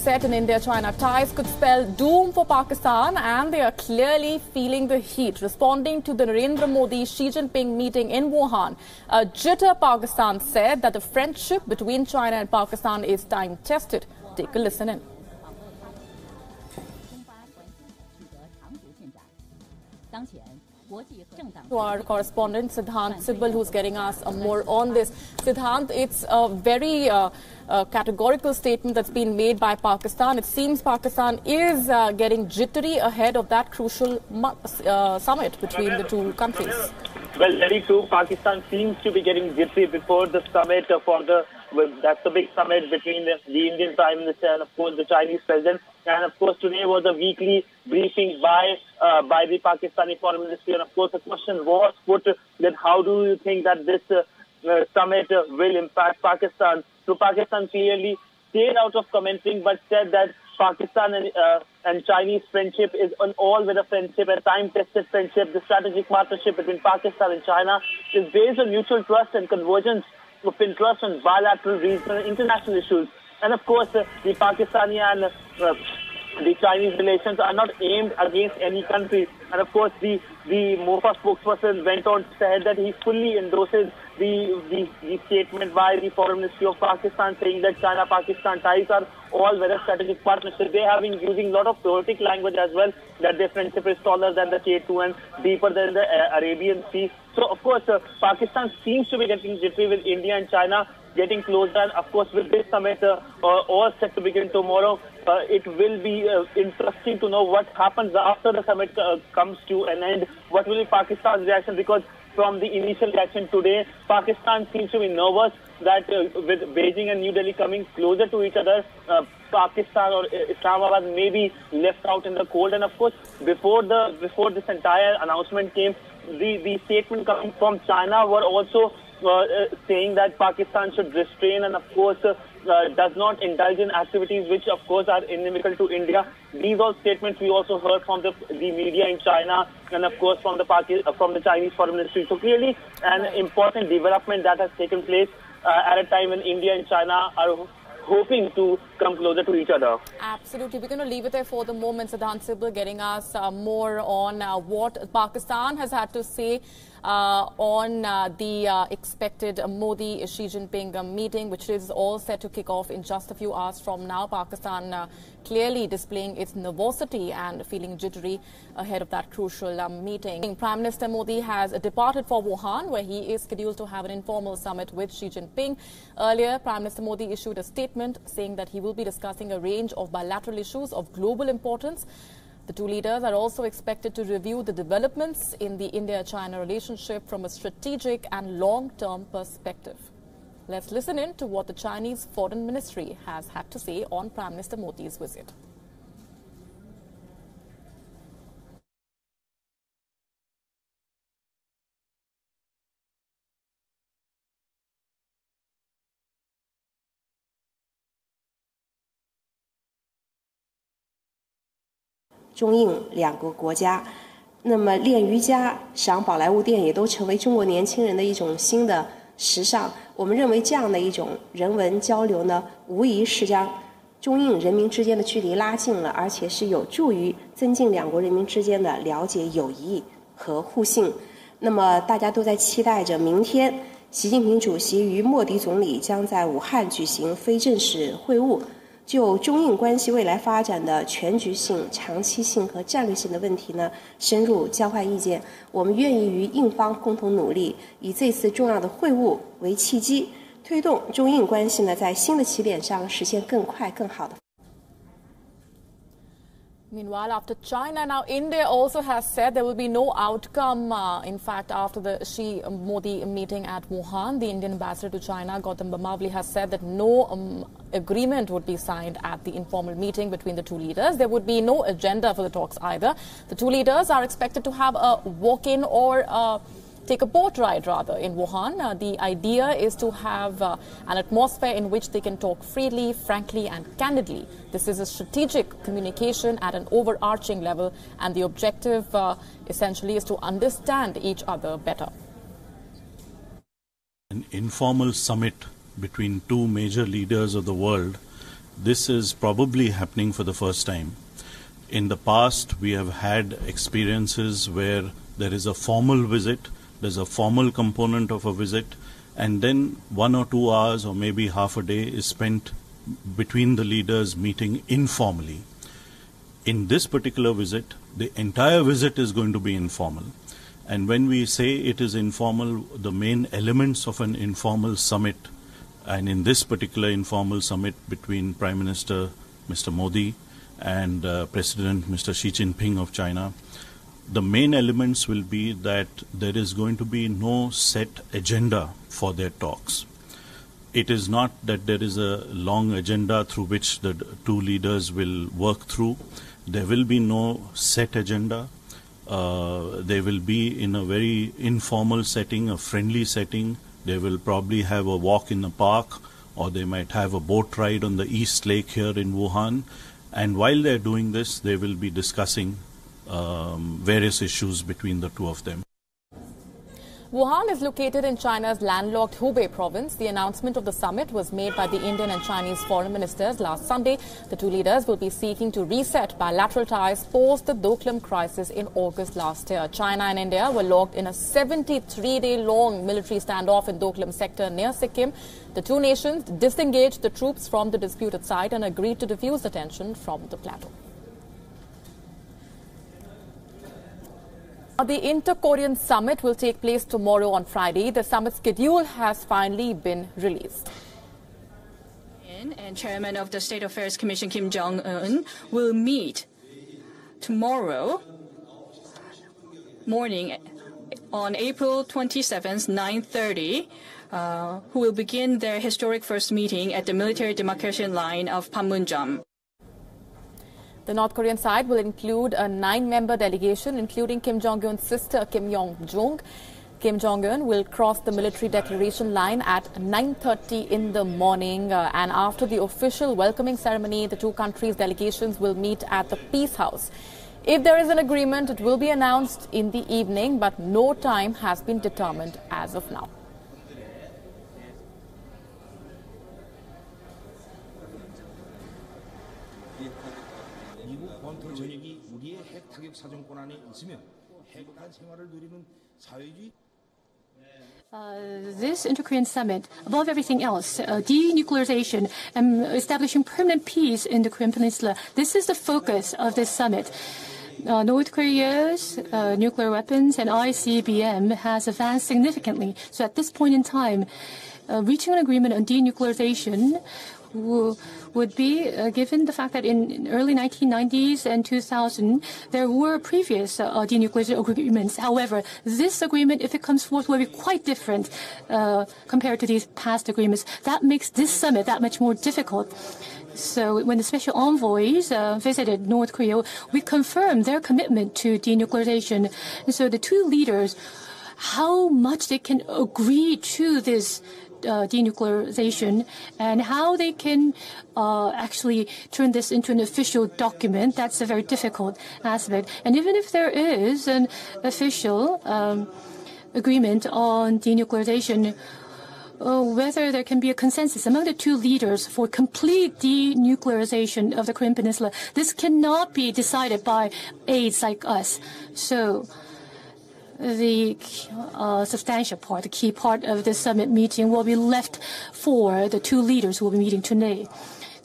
upset in India-China ties could spell doom for Pakistan, and they are clearly feeling the heat. Responding to the Modi-Xi Jinping meeting in Wuhan, a jitter Pakistan said that the friendship between China and Pakistan is time-tested. Take a listen in. To our correspondent Siddhant Sibal, who's getting us more on this. Siddhant, it's a very categorical statement that's been made by Pakistan. It seems Pakistan is getting jittery ahead of that crucial summit between the two countries. Well, very true. Pakistan seems to be getting jittery before the summit that's the big summit between the Indian Prime Minister and, of course, the Chinese President. And, of course, today was a weekly briefing by the Pakistani Foreign Ministry. And, of course, the question was put that how do you think that this summit will impact Pakistan? So Pakistan clearly stayed out of commenting but said that Pakistan and Chinese friendship is an all-weather friendship, a time-tested friendship. The strategic partnership between Pakistan and China is based on mutual trust and convergence of interest on bilateral, regional, and international issues. And of course, the Pakistani and the Chinese relations are not aimed against any country. And of course, the MOFA spokesperson went on to say that he fully endorses the statement by the Foreign Ministry of Pakistan saying that China-Pakistan ties are all-weather strategic partnership. They have been using a lot of poetic language as well, that their friendship is taller than the K2 and deeper than the Arabian Sea. So, of course, Pakistan seems to be getting jittery with India and China getting closer. And, of course, with this summit all set to begin tomorrow, it will be interesting to know what happens after the summit comes to an end. What will be Pakistan's reaction? Because from the initial reaction today, Pakistan seems to be nervous that with Beijing and New Delhi coming closer to each other, Pakistan or Islamabad may be left out in the cold. And, of course, before this entire announcement came, the statement coming from China were also saying that Pakistan should restrain and, of course, does not indulge in activities which, of course, are inimical to India. These are statements we also heard from the media in China and, of course, from the Chinese Foreign Ministry. So clearly an important development that has taken place at a time when India and China are hoping to come closer to each other. Absolutely. We're going to leave it there for the moment. Siddhant Sibal getting us more on what Pakistan has had to say on the expected Modi-Xi Jinping meeting, which is all set to kick off in just a few hours from now. Pakistan clearly displaying its nervosity and feeling jittery ahead of that crucial meeting. Prime Minister Modi has departed for Wuhan, where he is scheduled to have an informal summit with Xi Jinping. Earlier, Prime Minister Modi issued a statement saying that he will be discussing a range of bilateral issues of global importance. The two leaders are also expected to review the developments in the India-China relationship from a strategic and long-term perspective. Let's listen in to what the Chinese Foreign Ministry has had to say on Prime Minister Modi's visit.中印两个国家，那么练瑜伽、赏宝莱坞电影也都成为中国年轻人的一种新的时尚。我们认为这样的一种人文交流呢，无疑是将中印人民之间的距离拉近了，而且是有助于增进两国人民之间的了解、友谊和互信。那么大家都在期待着明天习近平主席与莫迪总理将在武汉举行非正式会晤。就中印关系未来发展的全局性、长期性和战略性的问题呢，深入交换意见。我们愿意与印方共同努力，以这次重要的会晤为契机，推动中印关系呢在新的起点上实现更快、更好的。Meanwhile, after China, now India also has said there will be no outcome. In fact, after the Xi-Modi meeting at Wuhan, the Indian ambassador to China, Gautam Bamavli, has said that no agreement would be signed at the informal meeting between the two leaders. There would be no agenda for the talks either. The two leaders are expected to have a walk-in or take a boat ride rather in Wuhan. The idea is to have an atmosphere in which they can talk freely, frankly and candidly. This is a strategic communication at an overarching level, and the objective essentially is to understand each other better. An informal summit between two major leaders of the world this is probably happening for the first time. In the past, we have had experiences where there is a formal visit, there's a formal component of a visit, and then 1 or 2 hours or maybe half a day is spent between the leaders meeting informally. In this particular visit, the entire visit is going to be informal. And when we say it is informal, the main elements of an informal summit, and in this particular informal summit between Prime Minister Mr. Modi and President Mr. Xi Jinping of China, the main elements will be that there is going to be no set agenda for their talks. It is not that there is a long agenda through which the two leaders will work through. There will be no set agenda. They will be in a very informal setting, a friendly setting. They will probably have a walk in the park, or they might have a boat ride on the East Lake here in Wuhan. And while they're doing this, they will be discussing various issues between the two of them. Wuhan is located in China's landlocked Hubei province. The announcement of the summit was made by the Indian and Chinese foreign ministers last Sunday. The two leaders will be seeking to reset bilateral ties post the Doklam crisis in August last year. China and India were locked in a 73-day-long military standoff in Doklam sector near Sikkim. The two nations disengaged the troops from the disputed site and agreed to defuse the tension from the plateau. The InterKorean summit will take place tomorrow on Friday. The summit schedule has finally been released. And Chairman of the State Affairs Commission Kim Jong-un will meet tomorrow morning on April 27th, 9:30, who will begin their historic first meeting at the military demarcation line of Panmunjom. The North Korean side will include a 9-member delegation, including Kim Jong-un's sister, Kim Yong-jung. Kim Jong-un will cross the military declaration line at 9:30 in the morning. And after the official welcoming ceremony, the two countries' delegations will meet at the Peace House. If there is an agreement, it will be announced in the evening, but no time has been determined as of now. This inter-Korean summit, above everything else, denuclearization and establishing permanent peace in the Korean Peninsula, this is the focus of this summit. North Korea's nuclear weapons and ICBM has advanced significantly. So at this point in time, reaching an agreement on denuclearization would be given the fact that in early 1990s and 2000, there were previous denuclearization agreements. However, this agreement, if it comes forth, will be quite different compared to these past agreements. That makes this summit that much more difficult. So when the special envoys visited North Korea, we confirmed their commitment to denuclearization. And so the two leaders, how much they can agree to this denuclearization and how they can actually turn this into an official document, that's a very difficult aspect. And even if there is an official agreement on denuclearization, whether there can be a consensus among the two leaders for complete denuclearization of the Korean Peninsula, this cannot be decided by aides like us. So the substantial part, the key part of the summit meeting will be left for the two leaders who will be meeting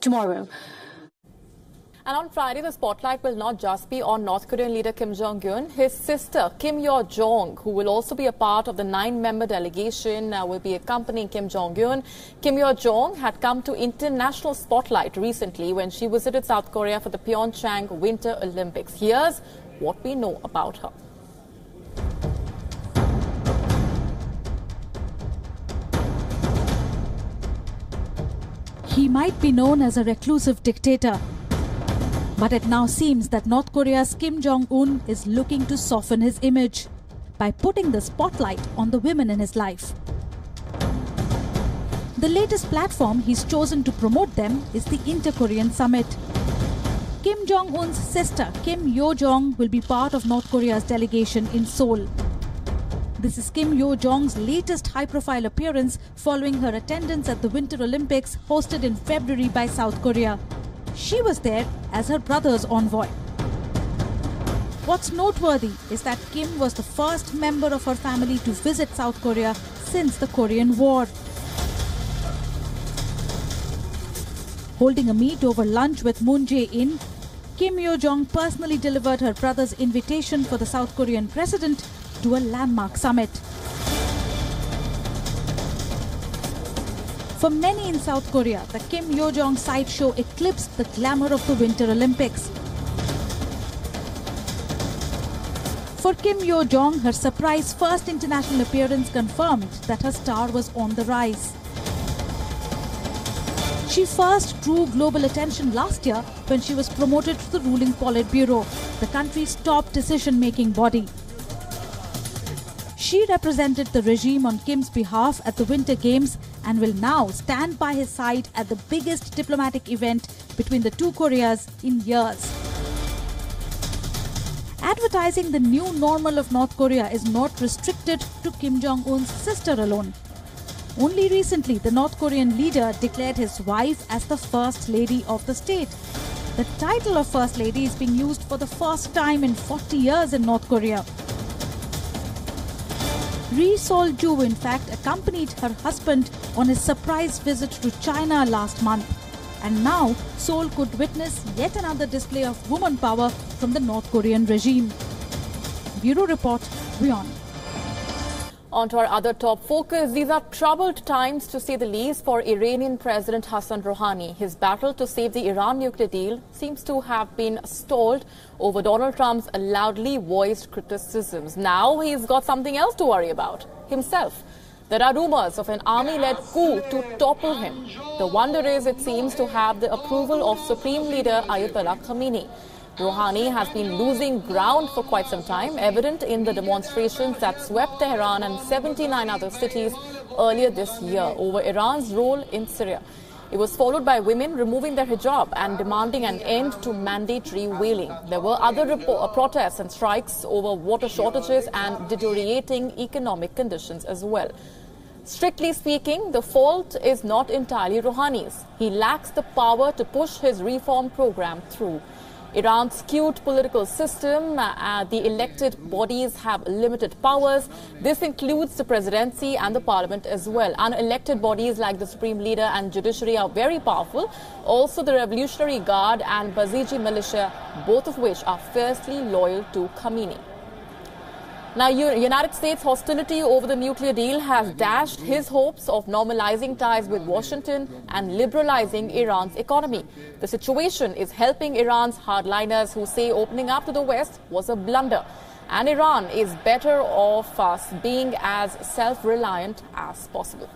tomorrow. And on Friday, the spotlight will not just be on North Korean leader Kim Jong-un. His sister, Kim Yo-jong, who will also be a part of the 9-member delegation, will be accompanying Kim Jong-un. Kim Yo-jong had come to international spotlight recently when she visited South Korea for the Pyeongchang Winter Olympics. Here's what we know about her. He might be known as a reclusive dictator, but it now seems that North Korea's Kim Jong-un is looking to soften his image by putting the spotlight on the women in his life. The latest platform he's chosen to promote them is the Inter-Korean Summit. Kim Jong-un's sister, Kim Yo-jong, will be part of North Korea's delegation in Seoul. This is Kim Yo-jong's latest high-profile appearance following her attendance at the Winter Olympics hosted in February by South Korea. She was there as her brother's envoy. What's noteworthy is that Kim was the first member of her family to visit South Korea since the Korean War. Holding a meet over lunch with Moon Jae-in, Kim Yo-jong personally delivered her brother's invitation for the South Korean president to a landmark summit. For many in South Korea, the Kim Yo-jong sideshow eclipsed the glamour of the Winter Olympics. For Kim Yo-jong, her surprise first international appearance confirmed that her star was on the rise. She first drew global attention last year when she was promoted to the ruling Politburo, the country's top decision-making body. She represented the regime on Kim's behalf at the Winter Games and will now stand by his side at the biggest diplomatic event between the two Koreas in years. Advertising the new normal of North Korea is not restricted to Kim Jong-un's sister alone. Only recently, the North Korean leader declared his wife as the First Lady of the state. The title of First Lady is being used for the first time in 40 years in North Korea. Ri Sol-ju, in fact, accompanied her husband on his surprise visit to China last month. And now, Seoul could witness yet another display of woman power from the North Korean regime. Bureau Report, WION. On to our other top focus. These are troubled times, to say the least, for Iranian President Hassan Rouhani. His battle to save the Iran nuclear deal seems to have been stalled over Donald Trump's loudly voiced criticisms. Now he's got something else to worry about, himself. There are rumors of an army-led coup to topple him. The wonder is, it seems to have the approval of Supreme Leader Ayatollah Khamenei. Rouhani has been losing ground for quite some time, evident in the demonstrations that swept Tehran and 79 other cities earlier this year over Iran's role in Syria. It was followed by women removing their hijab and demanding an end to mandatory whaling. There were other protests and strikes over water shortages and deteriorating economic conditions as well. Strictly speaking, the fault is not entirely Rouhani's. He lacks the power to push his reform program through. Iran's skewed political system, the elected bodies have limited powers. This includes the presidency and the parliament as well. Unelected bodies like the Supreme Leader and judiciary are very powerful. Also, the Revolutionary Guard and Basiji militia, both of which are fiercely loyal to Khamenei. Now, United States hostility over the nuclear deal has dashed his hopes of normalizing ties with Washington and liberalizing Iran's economy. The situation is helping Iran's hardliners who say opening up to the West was a blunder. And Iran is better off being as self-reliant as possible.